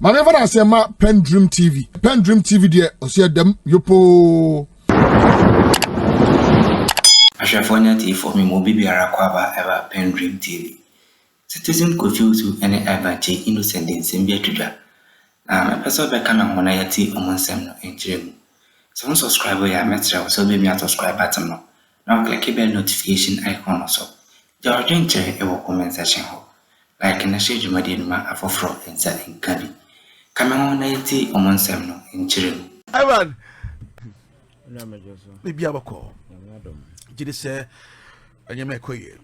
My never I say ma PENDREAM TV. PENDREAM TV there. O see them yopo. Ashafonya TV for me mo bibiara kwaba ever PENDREAM TV. Citizen confused to any advantage innocent in Simbia Tuja. A person be kana hona yati omonsem no enjiremu. So subscribe ya metra so be me subscribe button no. Now click the bell notification icon also. Your drink e wo comment section ho. Like na share jumadi ma afofro ensa enkabi. Kama hona yati omonsem no enjiremu. Reverend. Maybe I will call. Did say, and you may call you.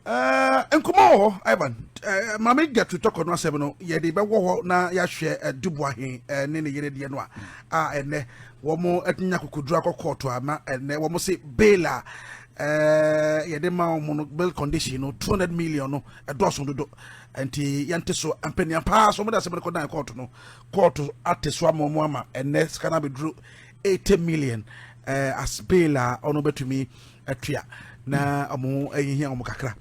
And come on, Ivan. Mammy get to talk on 17. Ye de Bawa na ya share a Boahen and Nini Yedianwa. And one more at Naku could drag a court to Ama and one more say Bela. Yedema monobill condition, 200 million, a dozen to do. And Yanteso and Penny and Pass, some of the court no court at the Swamo Mama, and next can be drew 80 million as Bela on over to me a tria. Na amo here on Kakra.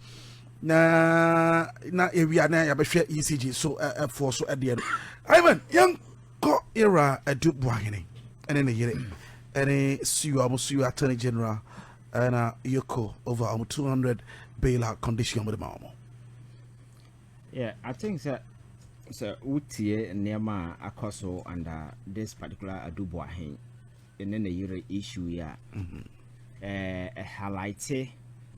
Na we are now a ECG so for so at the end. Ivan, young got era a Duke Boahen, and then a year, and a Sue almost you Attorney General. And Yoko over 200 bailout condition with the mama. Yeah, I think that Utie Nema Akoso under this particular Boahen, and then the year issue here highlighted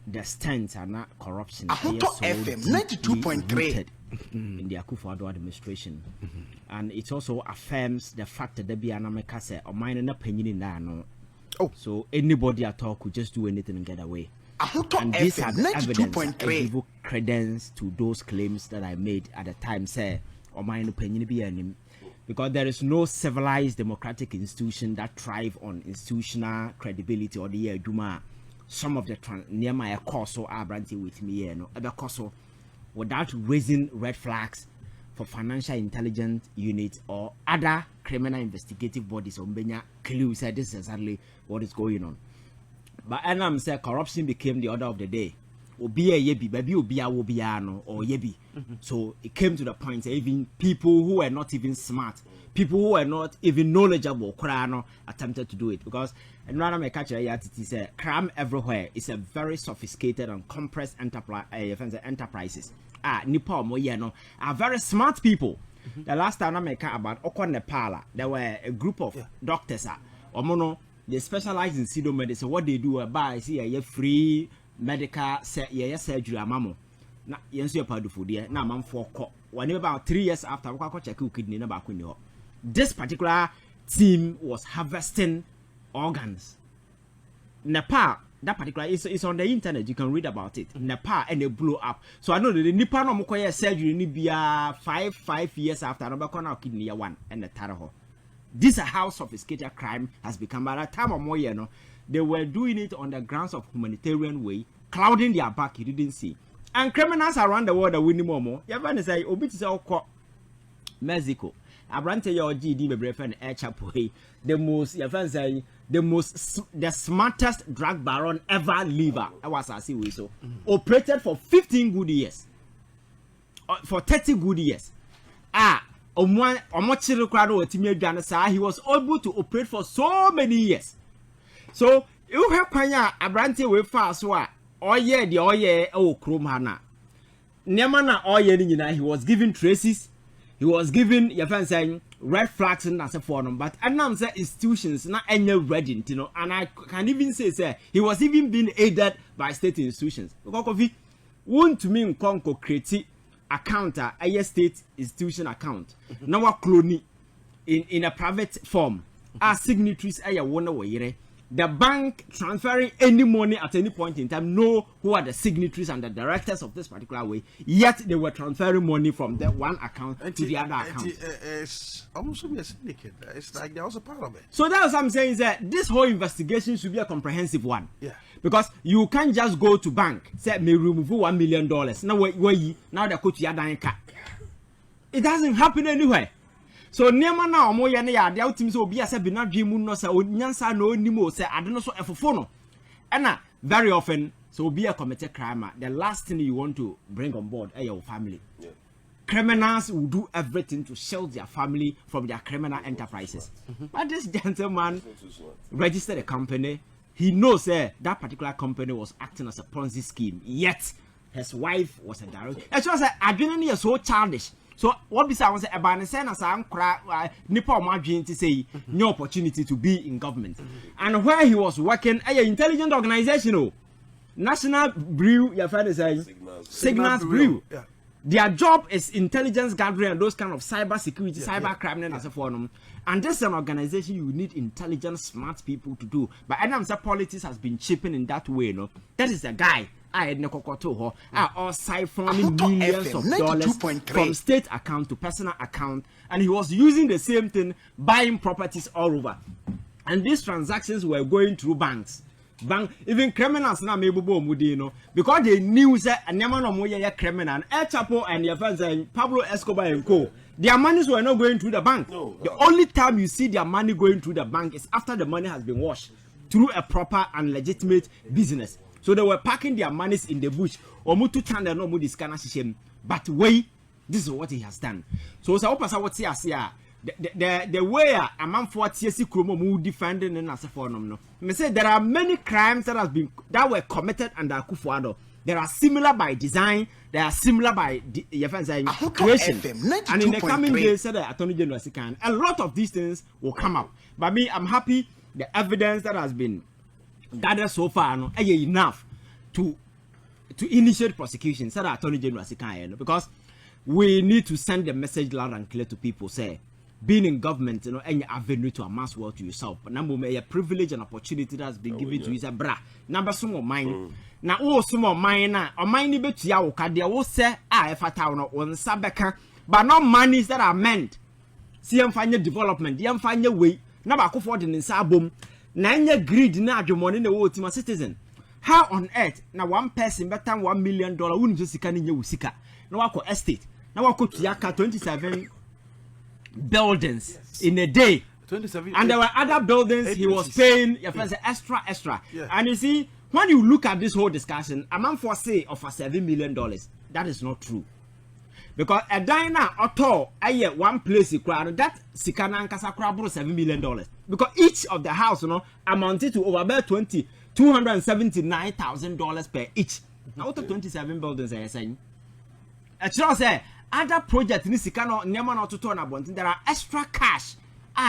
the stance and not corruption. FM 92.3 in the Akufo-Addo administration, and it also affirms the fact that the Bianameka said, or mine and opinion in that no. Oh, so anybody at all could just do anything and get away. And this has evidence and give credence to those claims that I made at the time. Say, or my opinion be any, because there is no civilized democratic institution that thrive on institutional credibility or the year Duma. Some of the near my course so are branching with me, no other course without raising red flags for financial intelligence units or other criminal investigative bodies on Benya clues said this is exactly what is going on. But I'm saying corruption became the order of the day. Obi a yebi, baby obi a wobiano or yebi. So it came to the point that even people who were not even smart, people who were not even knowledgeable, attempted to do it because another may catch a crime everywhere is a very sophisticated and compressed enterprises. Nipo Moyeno are very smart people. The last time I make about Okon Nepala, there were a group of doctors. Omono, they specialize in pseudo medicine. What they do buy see a free medical surgery amamo. Na yensu padu food here. Na man for when about 3 years after we check kidney number. This particular team was harvesting organs. Nepal. That particular is on the internet. You can read about it. Nepal and they blew up. So I know that the Nepal no mokoye surgery ni bia 5 years after no kona kidney one and the taraho. This is how sophisticated crime has become. By the time of more year, no, they were doing it on the grounds of humanitarian way, clouding their back. You didn't see. And criminals around the world are winning more. You ever say obi say Mexico. Abrante your GD be friend air chapoi. The smartest drug baron ever liver. I was I see so operated for 15 good years. For 30 good years. He was able to operate for so many years. So you have kwanya Abrante we fast chrome hana. Nemana he was given traces. He was given saying red flags and as a forum, but I'm saying institutions not any ready, you know, and I can even say he was even being aided by state institutions. Because want to mean Conco create account a state institution account. Now a clone in a private form. Our signatories are one away. The bank transferring any money at any point in time know who are the signatories and the directors of this particular way. Yet they were transferring money from the one account to the other account. It's almost a syndicate. It's like they're also part of it. So that's what I'm saying is that this whole investigation should be a comprehensive one. Yeah. Because you can't just go to bank, say me remove $1 million. Now they go to your bank. It doesn't happen anywhere. So nema na omo ye ne ya de outim se obi ase binadwe mu no se onyansa na onimo se ade no so efofo no na very often so obi a commit crime the last thing you want to bring on board your family. Yeah. criminals will do everything to shield their family from their criminal enterprises. But this gentleman registered a company. He knows that particular company was acting as a Ponzi scheme. Yet his wife was a director. And she was like, I didn't so childish. So what besides was a ban send us Nippon margin to say no opportunity to be in government. And where he was working, an intelligent organization, National Brew, your friend is saying Signals Brew. Yeah. Their job is intelligence gathering and those kind of cyber security, cyber crime, and so forth. And this is an organization you need intelligent, smart people to do. But Adam said politics has been chipping in that way, no? That is the guy. I had no kokoto all siphoning millions of dollars from state account to personal account, and he was using the same thing, buying properties all over. And these transactions were going through banks. Even criminals now maybe because they knew that a Yaman criminal, El Chapo and your friends Pablo Escobar and co. Their monies were not going through the bank. No. The only time you see their money going through the bank is after the money has been washed through a proper and legitimate business. So they were packing their monies in the bush. But wait, this is what he has done. So the way a man for TSC Kromo defending and as a form no. Me say there are many crimes that were committed under Akufo-Addo. There are similar by design, they are similar by creation. And in the coming days, said the Attorney General can a lot of these things will come up. But me, I'm happy the evidence that has been gathered so far no enough to initiate prosecution, said the Attorney General can because we need to send the message loud and clear to people say being in government, any avenue to amass wealth to yourself. But number a privilege and opportunity that has been given to you. Bra. Number some of mine. Now, oh, some of mine, or mine bet ya okadia will say, if I town on Sabeka, but not monies that are meant. See, I'm finding development, I'm finding way. Now, I could afford in Sabum. Nanya greed now, your money in the world to my citizen. How on earth, now one person better $1 million wouldn't just in your Sika. Now, I could estate. Now, I could Yaka 27 buildings in a day. 27, and there were other buildings he was paying extra. Yeah. And you see, when you look at this whole discussion, a man for say of $7 million, that is not true. Because a diner auto one place that Sikana and Kasakra $7 million. Because each of the house, amounted to over about $279,000 per each. Now out of 27 buildings, I saying. I should say other projects in Sikano Neman Autotona Bontin, there are extra cash.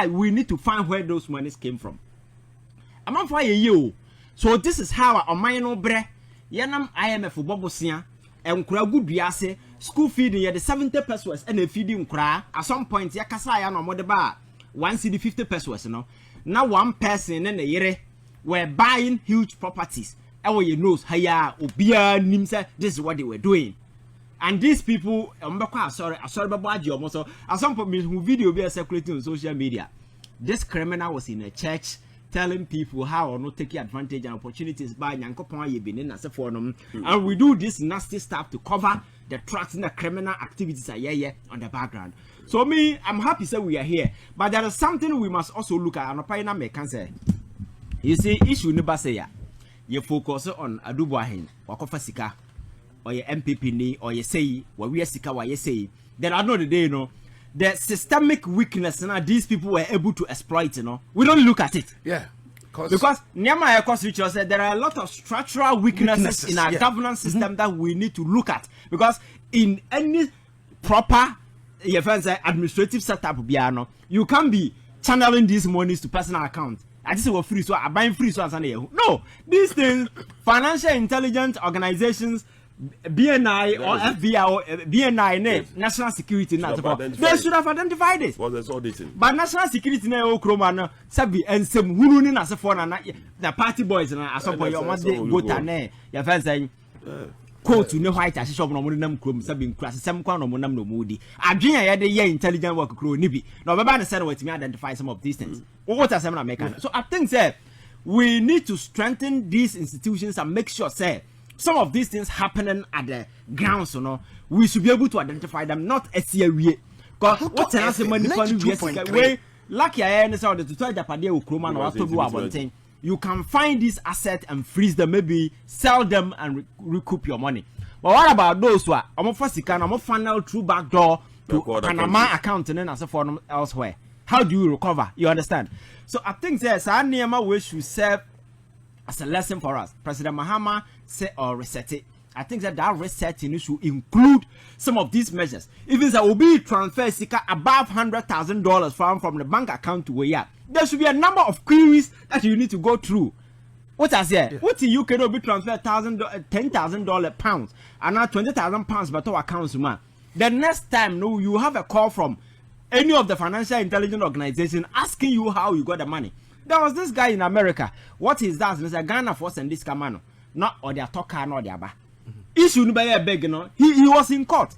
We need to find where those monies came from. I'm on for you. So this is how a minor bre Yanam IMF for Bobosia and Kragu Biase school feeding the 70 pesos and a feeding cry at some point Yakasaya no more the bar 1 cedi 50 pesos now one person in a year were buying huge properties. Our you knows Haya Ubia Nimsa, this is what they were doing. And these people, sorry, at some point, who video be circulating on social media. This criminal was in a church telling people how or not taking advantage and opportunities by Nyankopon Yebinin as a forum. And we do this nasty stuff to cover the tracks in the criminal activities on the background. So me, I'm happy that we are here. But there is something we must also look at. And Opina may can say, you see, issue never say you focus on Boahen or Kofasika. Or your MPP ni or you say what we are sick what you say. Then I know the day the systemic weakness now these people were able to exploit. We don't look at it. Yeah. Because Nyama Constitution said there are a lot of structural weaknesses in our governance system that we need to look at. Because in any proper administrative setup, you can't be channeling these monies to personal accounts. I just say free, so I'm buying free, so no, these things, financial intelligence organizations, BNI or FBI or BNI, National Security, they should have identified this. Well, there's auditing. But National Security, Sabi and some Hulunin as a phone, the party boys, and at some point, you must go to your friends saying, quote to no white as shop no monam krom sabin class some kwan no monam no moody. I dream I had a intelligent work crew nibi. No, Baba said what me identify some of these things. What are some American? So I think, sir, we need to strengthen these institutions and make sure, sir, some of these things happening at the grounds, we should be able to identify them, not as a way. Because what's an money way lucky I understand the tutorial Japadia or Kroma or to do about thing. You can find these assets and freeze them, maybe sell them and recoup your money. But what about those who are almost sika na funnel through back door to Panama account and then as for them elsewhere? How do you recover? You understand? So I think there's a Niyama way should serve as a lesson for us. President Mahama said or reset it. I think that resetting should include some of these measures. Even there will be transfer sika above $100,000 from the bank account to where there should be a number of queries that you need to go through. What I say? What the UK will be transferred $10,000 pounds and now £20,000 but to accounts man. The next time no you have a call from any of the financial intelligence organization asking you how you got the money. There was this guy in America. What is that? Mr. Ghana for send this camano. Not or their talker nor their ba. Issue by a beg, you know. He was in court.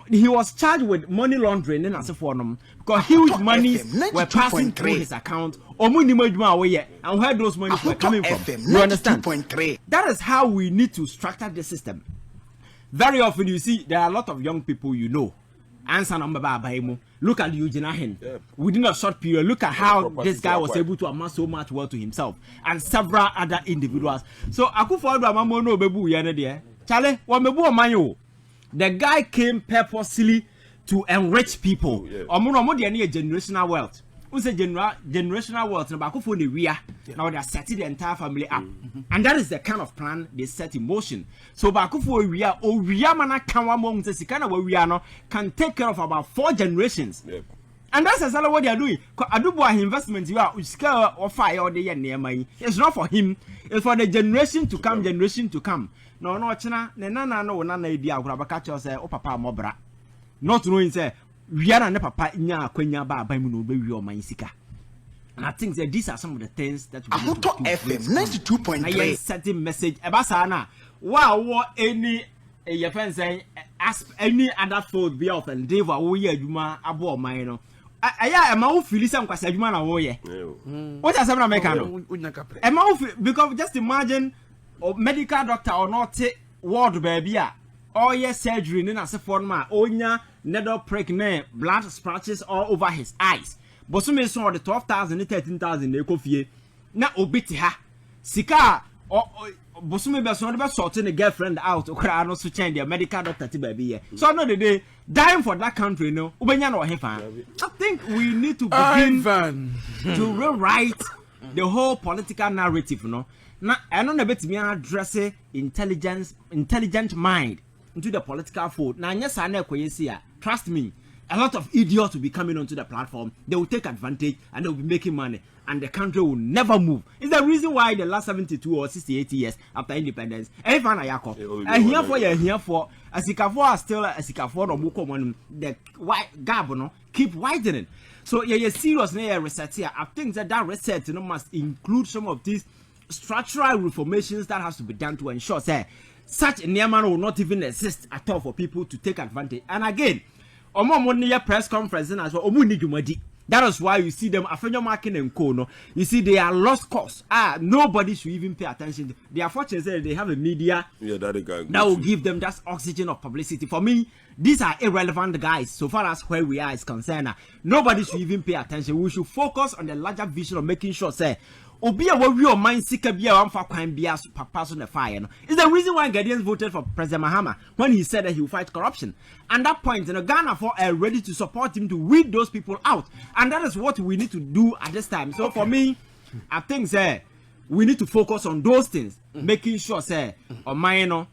He was charged with money laundering and as for them because huge monies were passing through his account or money away and where those monies were coming from. You understand? That is how we need to structure the system. Very often you see there are a lot of young people you know. Answer number by look at Eugene Ahen. Within a short period, look at how this guy was able to amass so much wealth to himself and several other individuals. So aku for Mamo no bebu yene there. Chale, wa mebu manyo. The guy came purposely to enrich people. Omo de any generational wealth. We say generational wealth na aku for the ria. Now they are setting the entire family up. And that is the kind of plan they set in motion. So baku for ria o ria mana kan wa mo say kana wa ria no can take care of about 4 generations. And that's exactly what they are doing. Aduboah investment you are or fire or the near. It's not for him, it's for the generation to come, No, China, Nana no nana idea grabakacho say o papa mobra. Not knowing say we are na papa nya kwenya ba ban mu no be wi o man sika. And I think that these are some of the things that we need to do. FM 92.3 setting message ebasa na wa any your friends say ask any other food be of endeavor wo ye adwuma abo man no aya e ma wo feel some kwasa adwuma na wo ye what are some make no e ma wo because just imagine medical doctor or not ward baby a or ye surgery na se form ma onya needle prick na blood splashes all over his eyes but so me so the 12,000 13,000 na ekofie na obiti ha sika Bosume be so be sorting the girlfriend out okra no so change the medical doctor ti baby here. So no the day dying for that country no ubenya no hefa. I think we need to begin to rewrite the whole political narrative no. Na eno na betimi address intelligent mind into the political fold. Na anya sa na ekoyesi a trust me a lot of idiots will be coming onto the platform. They will take advantage and they will be making money. And the country will never move. It's the reason why the last 72 or 68 years after independence, everyone are here for a sikafo are still a sikafo or muko one the white gabono keep widening. So you're serious reset here. I think that reset must include some of these structural reformations that has to be done to ensure that such a near man will not even exist at all for people to take advantage. And again, omo press conference as well. That is why you see them afenyo marking and no. You see they are lost cause. Nobody should even pay attention. They are fortunate that they have a media that will give them that oxygen of publicity. For me, these are irrelevant guys so far as where we are is concerned. Nobody should even pay attention. We should focus on the larger vision of making sure say Obi a warrior mind sika bia wan fa kwan bia pass on the fire no. Is the reason why Ghanaians voted for President Mahama when he said that he will fight corruption. And that point, Ghana for are ready to support him to weed those people out. And that is what we need to do at this time. So for me, I think we need to focus on those things, making sure on my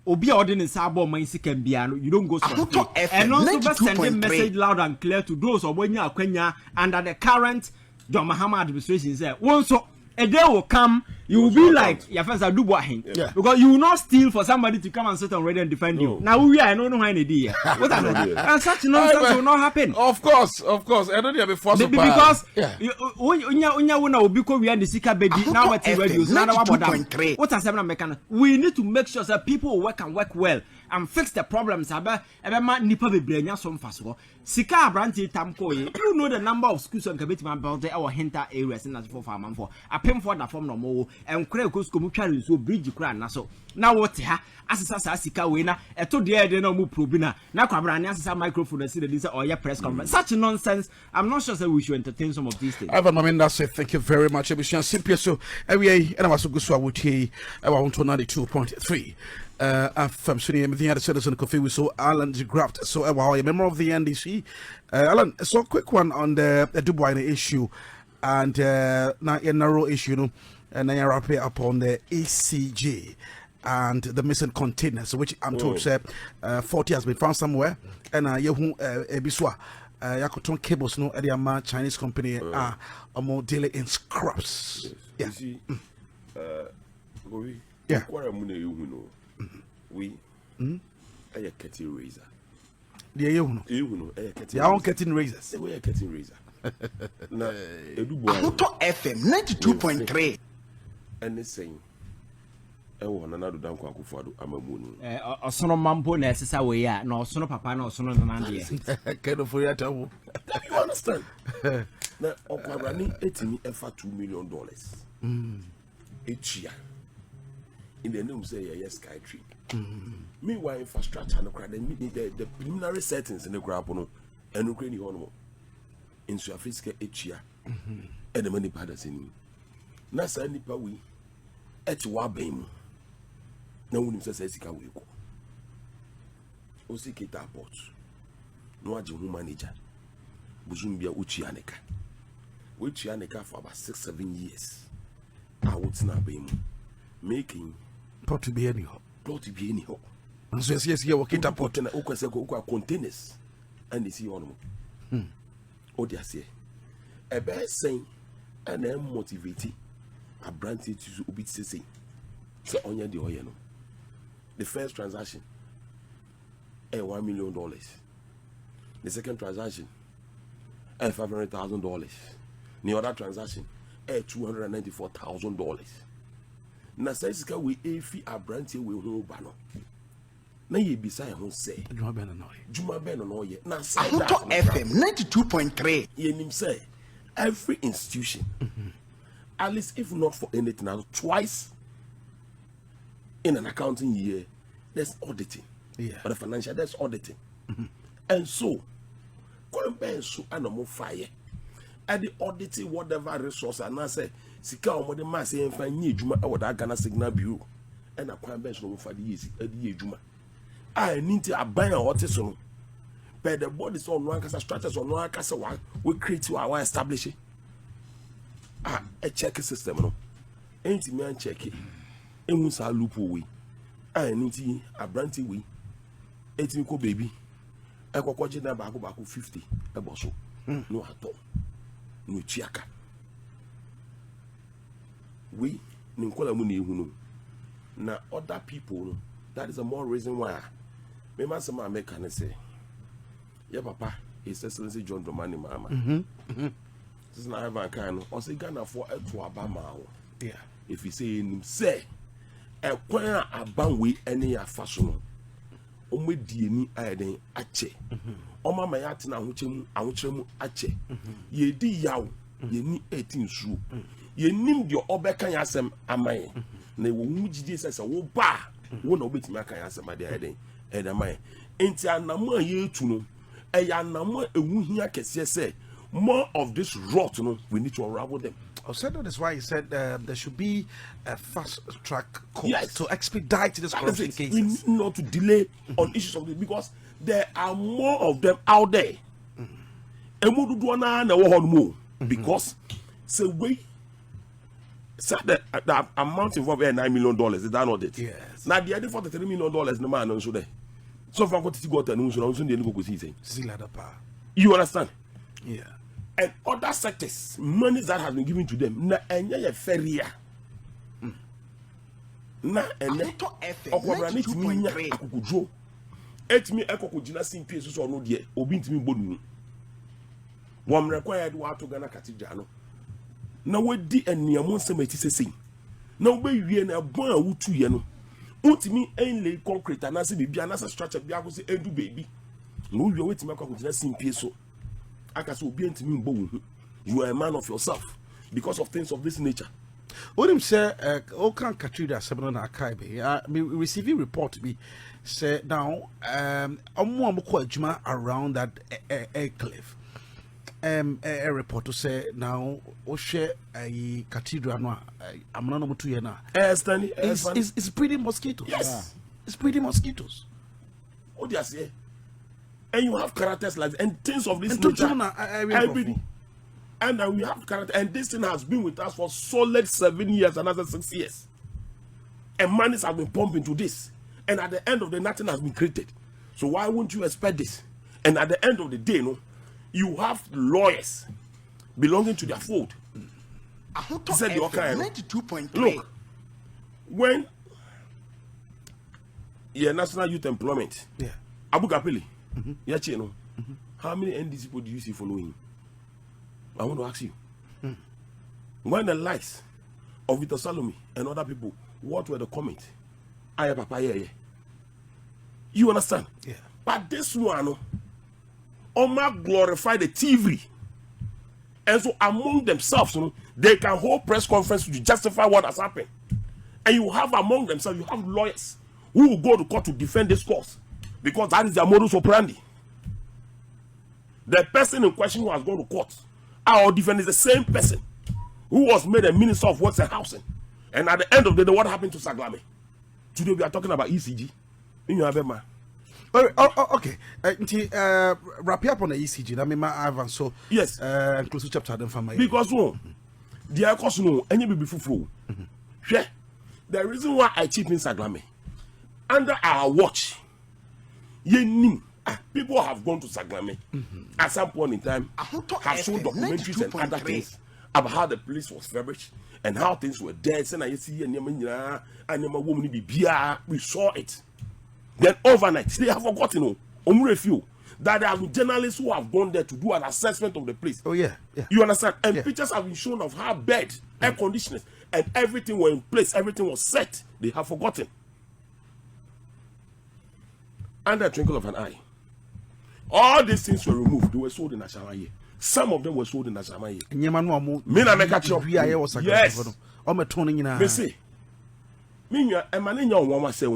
Obi ordinance sabo mind sika bia no, you don't go so and also send a message loud and clear to those Obonya Kenya under the current John Mahama administration say once a day will come, you will be like your friends are Boahen. Because you will not steal for somebody to come and sit on radio and defend you. Now we are no idea. What are they? And such nonsense will not happen. Of course. I don't have a force because unya will become we are the sika baby now at radios. What are seven mechanic? We need to make sure that people work and work well and fix the problems. Nipa bebrenya some faso. Sika branti tamko. You know the number of schools on Kabeti man our hinter areas in as for farm for. A pay for the form no more. enkura ekosko mu tware nso bridge kura na so na wote ha asesa sa sika we na eto de na mu probi na kwabra ne asesa microphone na say or press conference. Such nonsense. I'm not sure that we should entertain some of these things. Ivan Maminda said thank you very much. Ebusian Simpia so and I was so good so I would hear about 92.3 from Sunni the other citizen coffee we saw Alan Graft so a member of the NDC Alan so quick one on the Dubai issue and now a narrow issue you know and then wrap it up on the ECG and the missing containers which I'm told 40 has been found somewhere and Ebiswa Yakoton cables no Ediama Chinese company are more dealing in scraps. Yeah. You see, yeah. We a cutting razor. Yeah, you know, your own cutting razors. They were a cutting razor. Now, FM 92.3 and the same. I want another down Kwaku Amamun. Osono mambo na esesa we ya na osono papa na osono nanande. Kind of for you to you understand? Now, Okwabani etimi efa $2 million each year. In the name say yes sky trip. Meanwhile, infrastructure no crowd the preliminary settings in the crowd no and Ukraine hono. In South Africa each year. And the money padas in. Na sa nipa we et wa bem. Na woni say sika we ko. O sikita port. No aje hu manager. Buzumbia uchianeka. We chianeka for about 6-7 years. I would not be making port to be anyhow. Port to be anyhow. So yes, here we kita port na containers and see on. Oh dear say. A bear saying and then motivate a brand to ubit say. So on the oil no. The first transaction $1 million. The second transaction $500,000. The other transaction $294,000. Na sika we efi abrantie we ho ba no. Na ye bisa ho say Juma ben no ye. Na FM 92.3 ye nim say every institution at least if not for anything else twice in an accounting year there's auditing. Yeah. But the financial there's auditing. And so Kolombe so anomo fire at the auditing whatever resource and I say sika omo de ma say enfa nyi adwuma e woda Ghana Signal Bureau and akwan bench no fa de yesi adi adwuma I need to aban a what is no but the bodies on one kasa structures on one kasa one we create our establish a check system no ain't me an check ehun sa loophole we I need to abranti we etimi ko baby ekokwoje na ba ko 50 e boso no ato no chiaka we ninkola mu na ehunu na other people no that is a more reason why me man some American say yeah papa his excellency John Dramani mama this is not have a kind o say Ghana for to abama yeah if he say him say e kwan aban we ene ya faso no o medie ni ayeden ache o mama ya tena ahokyeremu ache ye di yawo ye ni 18 su ye nim de obeka ya asem amaye na wo mu gidi sese wo ba wo na obetimi aka ya asem ade ayeden edamaye enti anamo ye etu no e ya anamo ewu hia kese se more of this rot no we need to unravel them. I said that is why he said there should be a fast track court Yes. to expedite this corruption cases. We need not to delay on issues of this because there are more of them out there. Because so we said that the amount involved is $9 million. Is that not it? Yes. Now the other $43 million no man on there. So far, what is got and you understand? Yeah. And other sectors, money that has been given to them, na enya feria. Na ene okwabra ne timi nya akukudwo. Etimi ekokugina simpie so no de obi ntimi bodunu. Wom required wa to Ghana cathedral no. Na wadi eniamu nsemati sesei. Na obewie na bon a wutu ye no. Untimi enlay concrete anase bibia na structure bia ko se edu baby. No wie wetimi ekokugina simpie so. You are a man of yourself because of things of this nature. What him say? Okan Katrina Seven Akaibe. Me receiving report me say now. Juma around that air cliff. A report to say now. Oshe a cathedral no. I'm not number 2 year now. It's pretty mosquitoes. Yes, it's pretty mosquitoes. What do you say? And you have characters like and things of this And nature. Every and we have character, and this thing has been with us for solid 7 years, another 6 years. And monies have been pumped into this, and at the end of the day, nothing has been created. So why wouldn't you expect this? And at the end of the day, no, you have lawyers belonging to their fold. Ahoto Said the FM okay. 92.3. Look, when national youth employment, Abu Kapili, how many NDC people do you see following? I want to ask you. When the likes of Vito Salome and other people, what were the comments? You understand? Yeah. But this one, Oma glorify the TV. And so among themselves, they can hold press conference to justify what has happened. And you have among themselves, you have lawyers who will go to court to defend this cause. Because that is their modus operandi. The person in question who has gone to court, our defender is the same person who was made a minister of works and housing. And at the end of the day, what happened to Saglame? Today we are talking about ECG. Okay. Wrap up on the ECG. I mean, my Ivan. So yes, inclusive chapter then from my because the course no any be flow. The reason why I cheap in Saglame under our watch, people have gone to Saglame at some point in time, have shown documentaries and other things about how the police was famished and how things were dead. We saw it. Then overnight, they have forgotten that there have been journalists who have gone there to do an assessment of the place. Oh yeah. You understand? And pictures have been shown of how bed, air conditioners, and everything were in place. Everything was set. They have forgotten. Under a twinkle of an eye, all these things were removed. They were sold in Ashamaye. Some of them were sold in Ashamaye. Yes. They say, Minya, Emmanuel Wama say,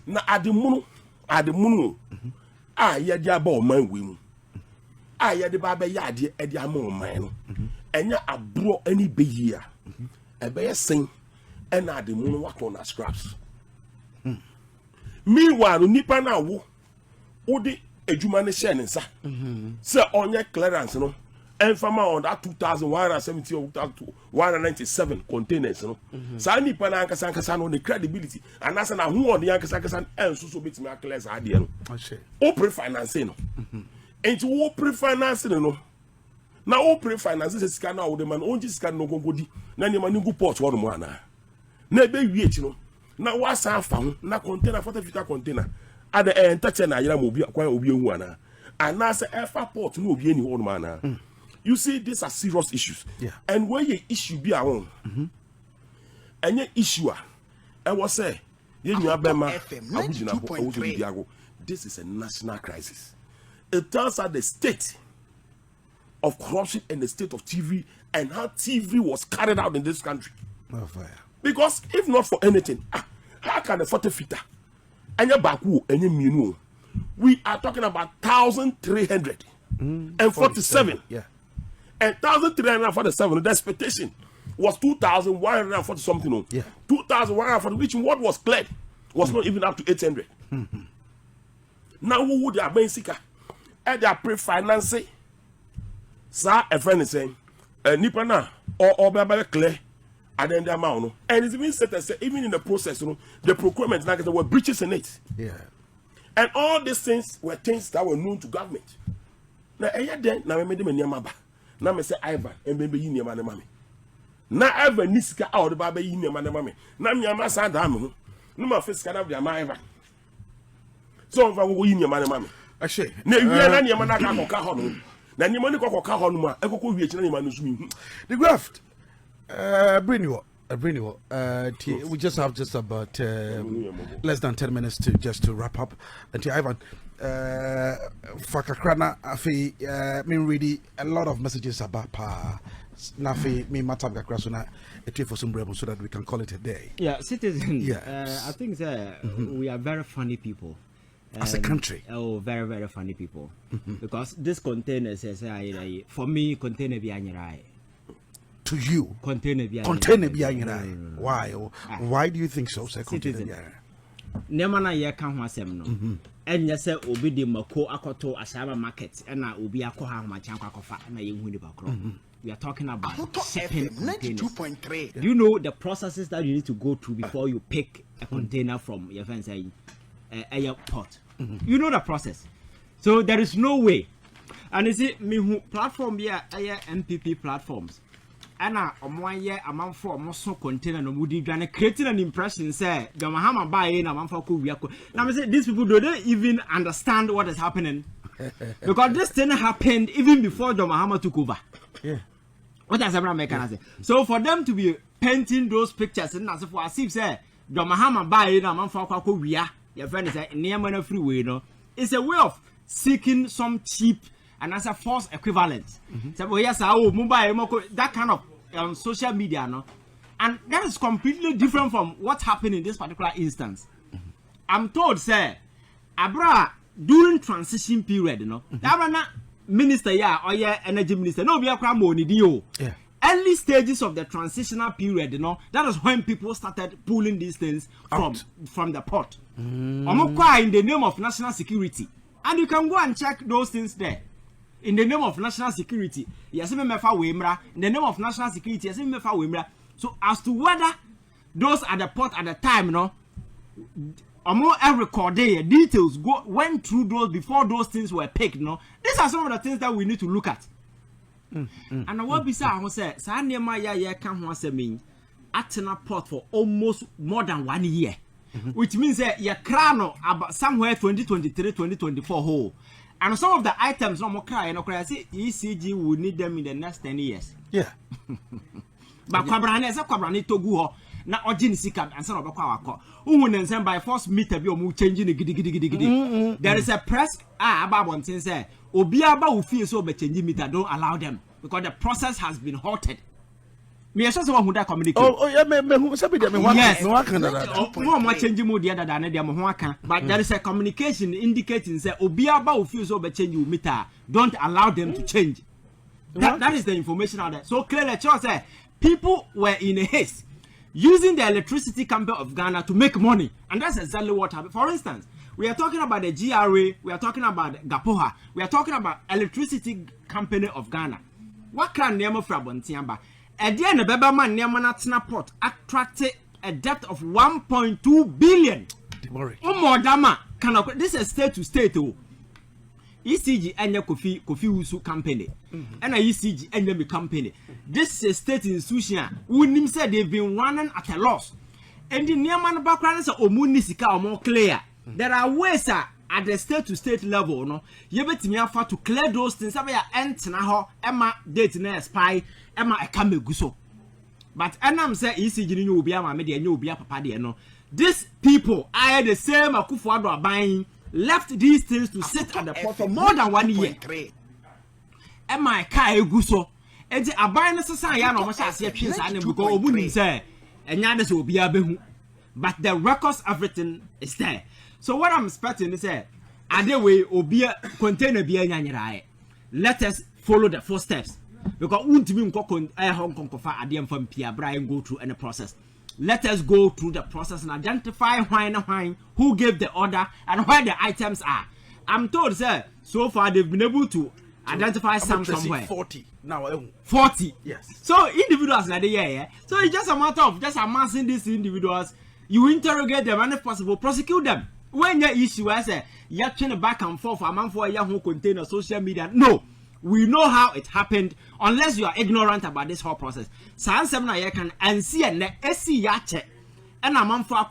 na adimunu, yadi aba man wim. Yadi baba yadi, edi amon man. Enya abro any be here. Ebe sing, and adimunu what on scraps. Meanwhile, nipa na wo odi ejuma ne share nsa. Say onye clearance no. Enfama on that 2,170 or 197 containers no. Sa nipa na ankasa no the credibility and that's na who on the ankasa enso so bit me clear sa de no. O pre-finance no. Enti wo pre-finance no. Na o pre-finance se sika na wo de man onji sika no gogodi na nyema ni gu port wo no ana. Na ebe wie chi no. Na wasa afa ho na container 40 feet container ada entache na yira mo obi kwan obi ehu ana ana se efa port no obi eni ho no ana. You see, these are serious issues. Yeah. And when you issue be around, and your issuer, I was say, this is a national crisis. It tells us the state of corruption and the state of TV and how TV was carried out in this country. Oh, fire. Because if not for anything, how can the 40 feet and your baku and your minu? We are talking about 1,347. Yeah. And 1,347, the expectation was 2,140 something. Yeah. 2,140, which what was cleared was not even up to 800. Now, who would have been sicker? And they are pre-financing. Sir, a friend is saying, Nipana or Baba clear, and then the amount. And it's even said that even in the process, the procurement, like there were breaches in it. Yeah. And all these things were things that were known to government. Now, then, now I made them a Yamaba. Now me say Ivan and baby you near my mommy. Now Ivan Niska out the baby you near my mommy. Now me am sand ham. No my face can have the Ivan. So if I go in your man mommy. Actually, na you na near man aka koka ho no. Na near man koka ho no ma e kokko wie kina near man so mi. The graft. Bring you. We just have about less than 10 minutes to wrap up. And Ivan, Fakakrana, I mean, really a lot of messages about Nafi me matam kakra so na etie for some so that we can call it a day. Yeah, citizen. Yeah. I think we are very funny people. As a country. Oh, very, very funny people. Because this container says, for me, container be anyirai. To you, Container be anyirai. Why? Why do you think so, sir? Citizen. Nemana ye kan ho asem no. Enya se obi de mako akoto asaba market na obi akoha ma chan kwakofa na ye hu ni bakro. We are talking about shipping containers. 92.3. Do you know the processes that you need to go through before you pick a container from your friends airport? You know the process. So there is no way. And you see, me who platform here, MPP platforms. And I'm 1 year a month for almost so container no woody and creating an impression say the Mahama buy in a month for now I say these people don't even understand what is happening. Because this thing happened even before the Mahama took over. Yeah. What does everyone make say? So for them to be painting those pictures and as if I see say the Mahama buy in a month for your friend is a near man freeway, no. It's a way of seeking some cheap and as a false equivalent. So yes, mobile that kind of social media, no, and that is completely different from what happened in this particular instance. I'm told, sir, Abra during transition period, no, that minister, or energy minister, no, we are crammed yeah. Early stages of the transitional period, that is when people started pulling these things from the port. In the name of national security, and you can go and check those things there. In the name of national security, yes, in the name of national security, yes, so as to whether those at the port at the time, recorded details went through those before those things were picked, these are some of the things that we need to look at. And what be said, Sanema can once a mean at a port for almost more than 1 year, which means that your crown about somewhere 2023, 2024 whole. And some of the items no more cry, ECG will need them in the next 10 years. Yeah. But Kwabrani is a Kwabrani to go na Ojin Sikab and son of a Kwako. Who will send by force meter be or changing the giddy. There is a press about one thing say, Obiaba will feel so but changing meter, don't allow them because the process has been halted. Me as someone who that communicate. Oh yeah, me sabi dem one. Yes. No can that. No more changing mode the other than them who can. But there is a communication indicating say Obiaba will feel so but change you meter. Don't allow them to change. That is the information out there. So clearly, Charles said people were in a haste using the electricity company of Ghana to make money, and that's exactly what happened. For instance, we are talking about the GRA, we are talking about Gapoha, we are talking about electricity company of Ghana. What can name for Bontiamba? At the end of Beberman Niamana port attracted a debt of 1.2 billion. More dama can this is state to state. ECG and Kofi Usu company, and ECG and company. This is a state institution. Wouldn't say they've been running at a loss. And the Niaman background is Omunisika or more clear. There are ways at the state to state level, no. You bet me afford to clear those things. Some ya ent na ho Emma date na spy Emma a kame guso. But I'm say ECG you will be a media and you will be a papa there, no. These people are the same Akufo-Addo buying. Left these things to sit at the port for more than 1 year. Am I kai guso? And the abine society no much as yet and we go wouldn't say and yadas will be a behu. But the records, everything is there. So what I'm expecting is say other way or be a container be a let us follow the footsteps. Because won't be Hong Kong from Pierre Brian go through any process. Let us go through the process and identify who gave the order and where the items are. I'm told, sir, so far they've been able to identify some somewhere. 40 now. 40. Yes. So individuals like yeah. So it's just a matter of just amassing these individuals. You interrogate them and if possible prosecute them. When your issue I say you're trying back and forth among for a young who contain a social media. No. We know how it happened unless you are ignorant about this whole process. And see and yache and a month for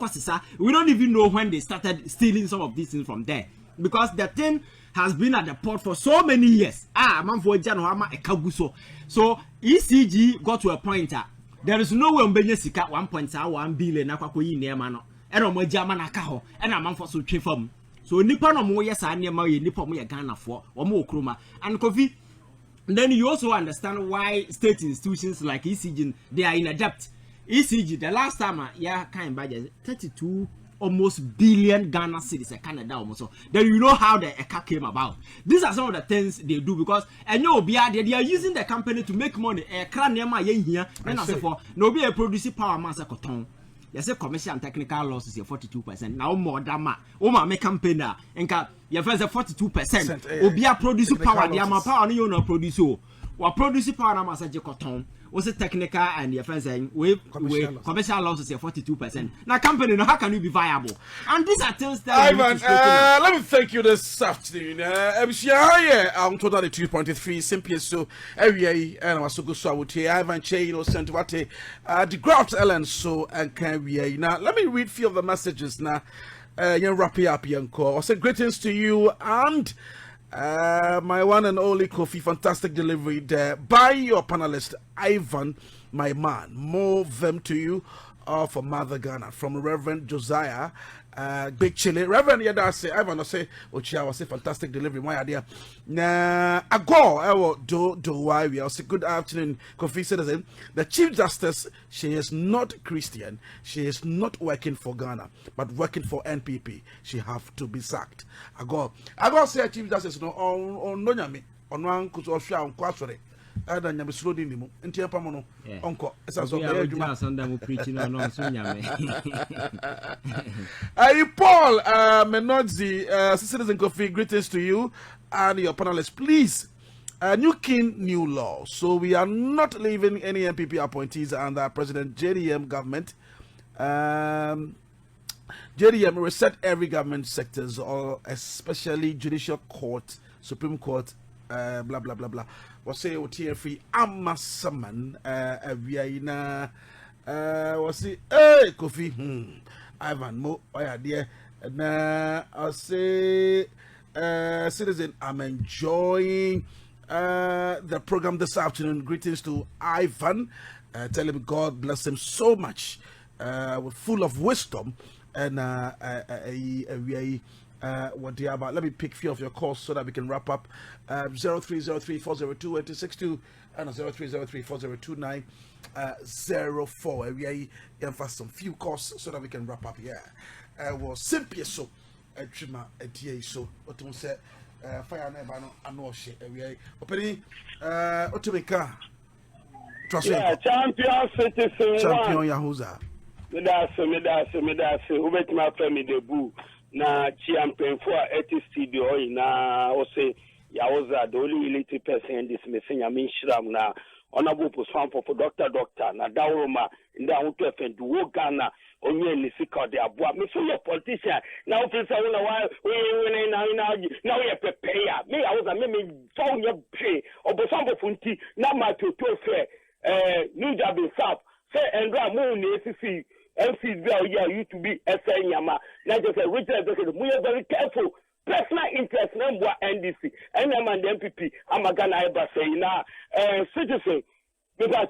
we don't even know when they started stealing some of these things from there because the thing has been at the port for so many years. So ECG got to a point. There is no way on Sika 1.1 billion and a month for so from. So Nippon or more yes, I near my Nippon Ghana for or more Kruma and Kofi. Then you also understand why state institutions like ECG, they are in a debt. ECG, the last time, kind budget 32 almost billion Ghana cedis, Canada almost. Then you know how the ECA came about. These are some of the things they do because and they are using the company to make money. Here, and I say for no be a producing power mass a cotton. You say commercial and technical losses is 42%. Now more than make campaign and your first 42%. Obia produce power, the amount power you no produce. Or produce power mass a cotton. Was it technical and your friends saying we commercial losses are 42%. Now company, how can you be viable? And these are things that Ivan, let me thank you this afternoon. I'm totally 2.3 simply so every and I was so good so I would hear Ivan Che sent what the graft Ellen so and can we now let me read few of the messages now. You wrap it up young call. I said greetings to you and my one and only Kofi, fantastic delivery there by your panelist Ivan, my man. More them to you for Mother Ghana from Reverend Josiah. Big chili, Reverend Yada say, Ivan, I say, Ochia was a fantastic delivery. My idea. Nah, I go. I will do why we are say good afternoon, Kofi citizen. The Chief Justice, she is not Christian. She is not working for Ghana, but working for NPP. She have to be sacked. I go say Chief Justice no on no nyame on one kuso ofia on kwasore. Ada nyame slow di nimu. Ntia pa mo no onko. Esa so be adwuma. Sunday mo preaching no so nyame. Paul Menodzi, citizen Kofi, greetings to you and your panelists. Please, new king, new law. So we are not leaving any MPP appointees under President JDM government. JDM reset every government sectors, or especially judicial court, Supreme Court, blah blah blah blah. Was say OTF Amasaman, we are in was say hey Kofi, Ivan Mo, oh dear. And I'll say, citizen, I'm enjoying the program this afternoon. Greetings to Ivan. Tell him God bless him so much. Full of wisdom. And what do you about? Let me pick a few of your calls so that we can wrap up. 0303-402-862 and 0303-402-904. We have some few calls so that we can wrap up here. Was simply so a trimmer a TA so what to say fire never and no shit. We are opening Otomeka. Yeah, champion citizen. Champion Yahuza. Medase, who met my family debut. Na champion for 80 studio na ose Yahuza, the only related person in this message. I mean, Shram na honorable person for doctor na Dauroma in the Outwef and do Ghana. Onye ni sika de aboa me so your politician now officer why we now you prepare me I was a me phone your pay obosambo funti na ma to fair new job in south say endra mo ni ACC MC there you to be SN yama na just a rich executive we are very careful personal interest number NDC and I'm an MPP I'm a Ghana eba say na citizen because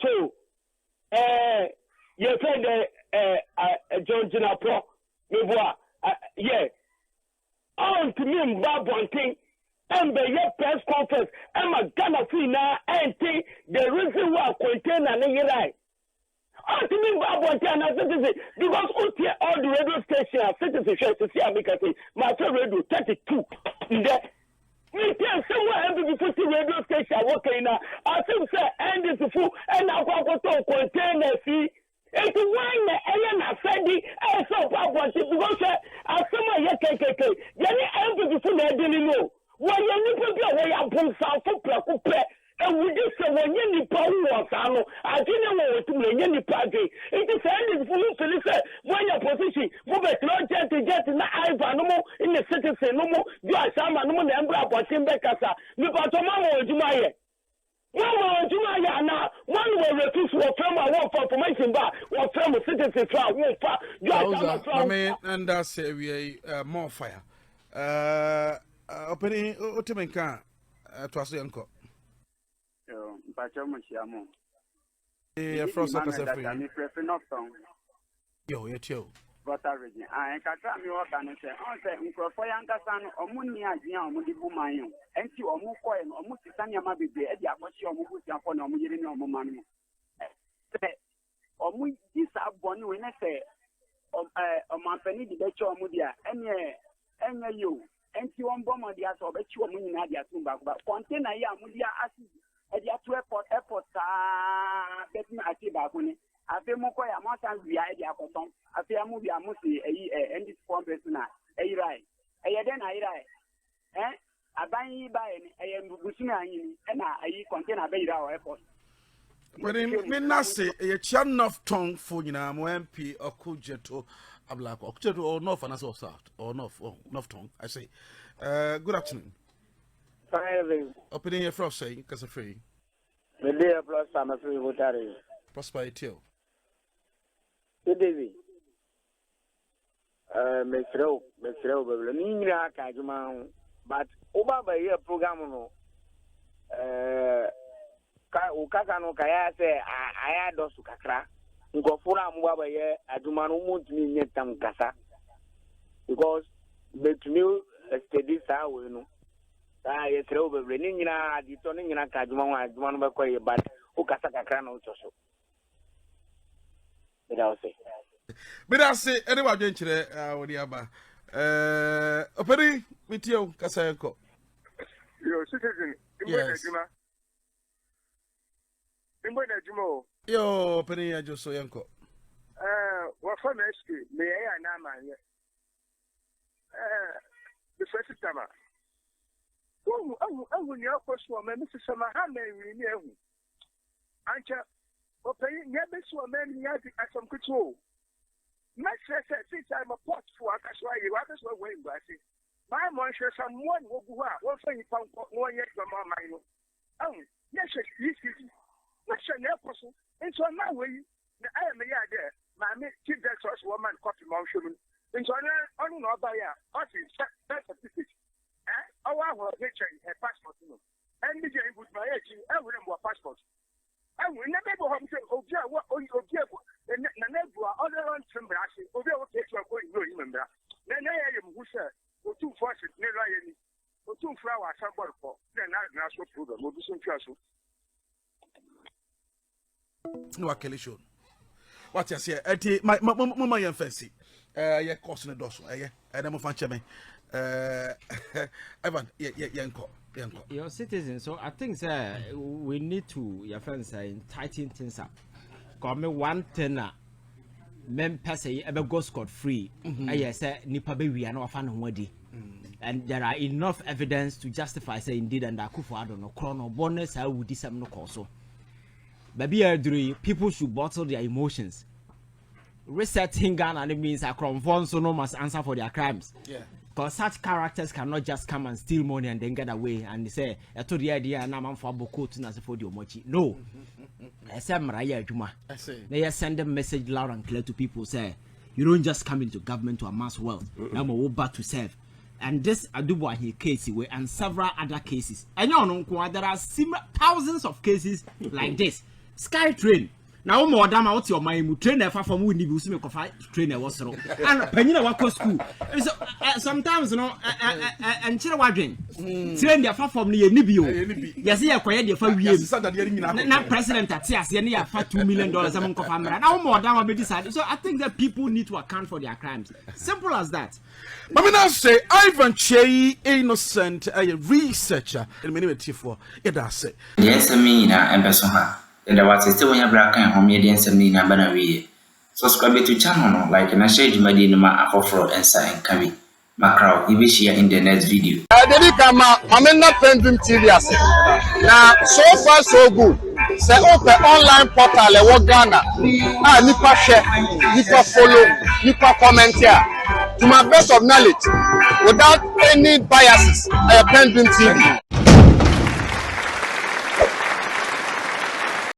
you said John Jinapo, yeah. On to me, Bob Bonting, and the press conference, I'm a Ghana free now, and take the reason why contain and right. On to me, Bob Bonting, because all the radio stations, citizens, to see, because my radio 32. We tell somewhere every 50 radio station working now. I think, sir, and it's full, and I'll go to contain a fee. It's one and I said the also because as someone KKK, any empty before they didn't know. When you need to way up on South Placupe, and we just say when you need power, I didn't know to me any party. It is ended for you to listen when your position move it not jet in the Ivan no more in the citizen no more. You are some no more than Bravo Timbekasa. You got a mama or Jumaya. One will refuse to affirm a war for information, but what from a citizen trial won't I mean, and that's we more fire. Opening Otimenka to us, uncle. Frost up as a free. Yo, you're But I can't tell me what I say. I say, Microfoyan Cassan or Munia, Mudi Bumayo, and you are more coin or Musitania Mabi, Edia, bechi omubusia for na omuyere ni omumanu se omu disa bonu we na se omanfani di bechi omudia enye yo enti won bomo dia so bechi omu nyina dia tumba ba container ya amudia asi e dia to airport betin ati ba kuni afi mo ko ya mo san wia e dia koton afi amu bia mo si endi form person na rai den rai aban yi ba ni busina anyi na container be ira o airport. But in Nasi, a chan of tongue for you know, MP or Kujeto Ablak or Kujeto or North and South or North tongue. I say, good afternoon. Opening your frost say, because of free. The day of plus, I'm a free water. Prosperity. Good day. Mr. Nina Kajuma, but over by your program. Ukaka no kaya se aya do su kakra ngofura mwa ye aduma no mutumi nyetam kasa because betumi steady sa we no ye treo bebre ni nyina adito ni nyina ka aduma no be koye bad ukasa kakra na utoso Bida se ene wa dwenchire wodi aba operi mitio kasa yako yo citizen yes. Imbo na jumo. Yo, peni ya joso yanko. Wa fa na eski me ya na manye. The first time. Awu ni akoso ma mi se ma ha na wi ni ehu. Ancha o pe ni be so ma ni ya di asom kutu. Na se time port for akaswa yi akaswa we ngwasi. Ma mo hwe sam one wo gu ha wo fa yi pa wo ye ma mai no. Awu ye she yi question person into my way I am there my chief justice woman copy my show into on no buy office that certificate our nature a passport no and the good my age every more passport I will never go home to obia what obia na nebu other on tembrasi obia what take you going no remember then I am who say o two forces ne lie ni o two flower somebody for then na so problem o do some so no akele show what you say eti mama yan fancy ye course ne doso ene mo fan cheme Evan yanko your citizens. So I think we need to your friends tighten things up come one thing men person ever go scot free say nipa be wi na wafa no wadi and there are enough evidence to justify say indeed and Akufo-Addo no chrono bonus I would disem no cause so baby people should bottle their emotions. Resetting Ghana and it means a conform so no must answer for their crimes. Yeah. Because such characters cannot just come and steal money and then get away and say, I told the idea and I'm for Boko to for the Omochi. No. I said Mariah Juma. I say they send a message loud and clear to people say, you don't just come into government to amass wealth. I'm a back to serve. And this Boahen case and several other cases. And you know there are thousands of cases like this. Sky train. Now more damn out your mind train far from who you see me train was wrong. And Penina Wako school. Sometimes you know and Chirawadrin train their far from near Nibio. Yes, you acquired your 5 years. Not president at CS, you need $2 million among Kofamra. Now more damn be decided. So I think that people need to account for their crimes. Simple as that. But me now say Ivan Chey innocent a researcher in many for it does say. Yes, I mean Embesoha. And I was still when you black and home and me na banawi. Subscribe to channel like and share my dinama for and sign Kami. Macro, if you share in the next video. I didn't come out. I'm not PENDREAM TV. Now, so far so good. Say open online portal e Ghana. Nipa share, nipa follow, nipa comment here. To my best of knowledge, without any biases, I PENDREAM TV.